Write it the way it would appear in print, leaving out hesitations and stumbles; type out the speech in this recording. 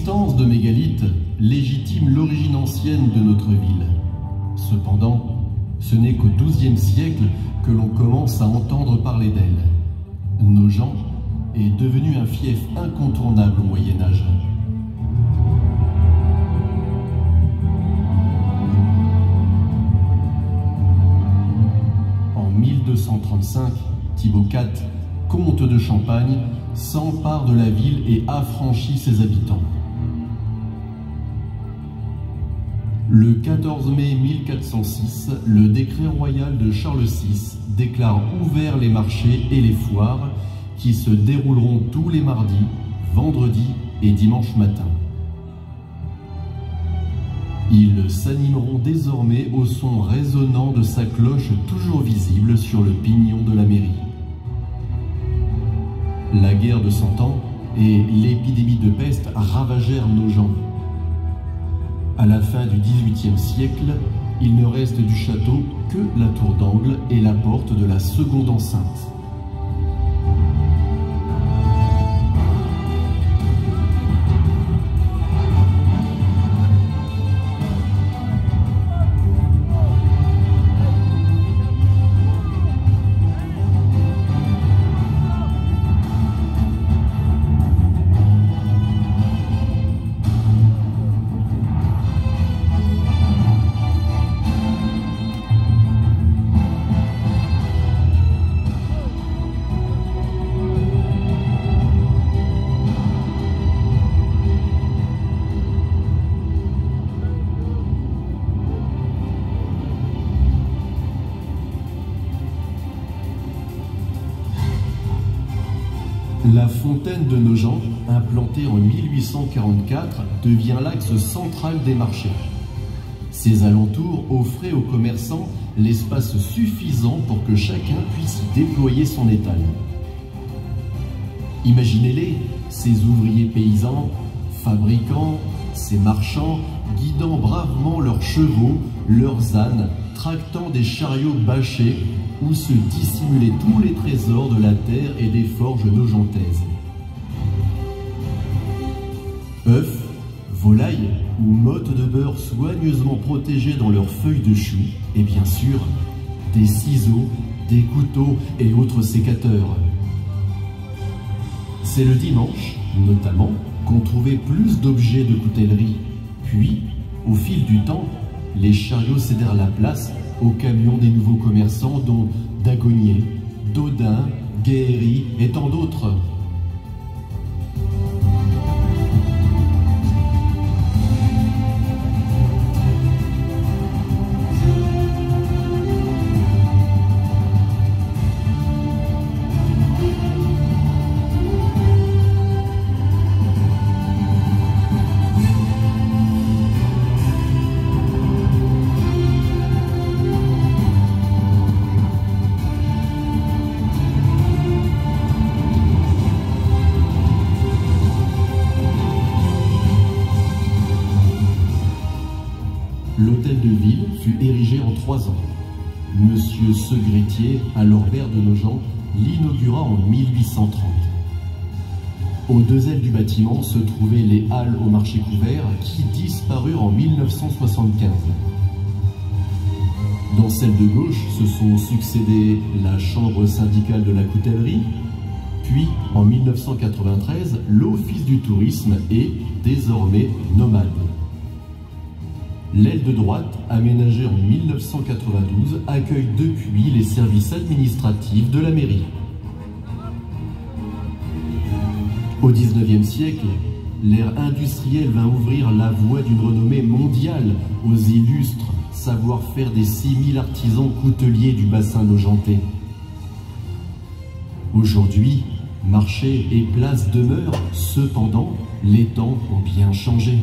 L'existence de mégalithes légitime l'origine ancienne de notre ville. Cependant, ce n'est qu'au XIIe siècle que l'on commence à entendre parler d'elle. Nogent est devenu un fief incontournable au Moyen-Âge. En 1235, Thibaut IV, comte de Champagne, s'empare de la ville et affranchit ses habitants. Le 14 mai 1406, le décret royal de Charles VI déclare ouverts les marchés et les foires qui se dérouleront tous les mardis, vendredis et dimanches matin. Ils s'animeront désormais au son résonnant de sa cloche toujours visible sur le pignon de la mairie. La guerre de Cent Ans et l'épidémie de peste ravagèrent Nogent. À la fin du XVIIIe siècle, il ne reste du château que la tour d'angle et la porte de la seconde enceinte. La fontaine de Nogent, implantée en 1844, devient l'axe central des marchés. Ses alentours offraient aux commerçants l'espace suffisant pour que chacun puisse déployer son étal. Imaginez-les, ces ouvriers paysans, fabricants, ces marchands, guidant bravement leurs chevaux, leurs ânes, tractant des chariots bâchés, où se dissimulaient tous les trésors de la terre et des forges nogentaises. Œufs, volailles ou mottes de beurre soigneusement protégées dans leurs feuilles de chou, et bien sûr, des ciseaux, des couteaux et autres sécateurs. C'est le dimanche, notamment, qu'on trouvait plus d'objets de coutellerie. Puis, au fil du temps, les chariots cédèrent la place aux camions des nouveaux commerçants dont Dagonnier, Dodin, Guéry et tant d'autres. L'hôtel de ville fut érigé en 3 ans. Monsieur Segrétier, alors maire de Nogent, l'inaugura en 1830. Aux 2 ailes du bâtiment se trouvaient les halles au marché couvert qui disparurent en 1975. Dans celle de gauche se sont succédés la chambre syndicale de la coutellerie, puis en 1993 l'office du tourisme et désormais nomade. L'aile de droite, aménagée en 1992, accueille depuis les services administratifs de la mairie. Au XIXe siècle, l'ère industrielle vint ouvrir la voie d'une renommée mondiale aux illustres savoir-faire des 6000 artisans couteliers du bassin nogentais. Aujourd'hui, marché et place demeurent, cependant, les temps ont bien changé.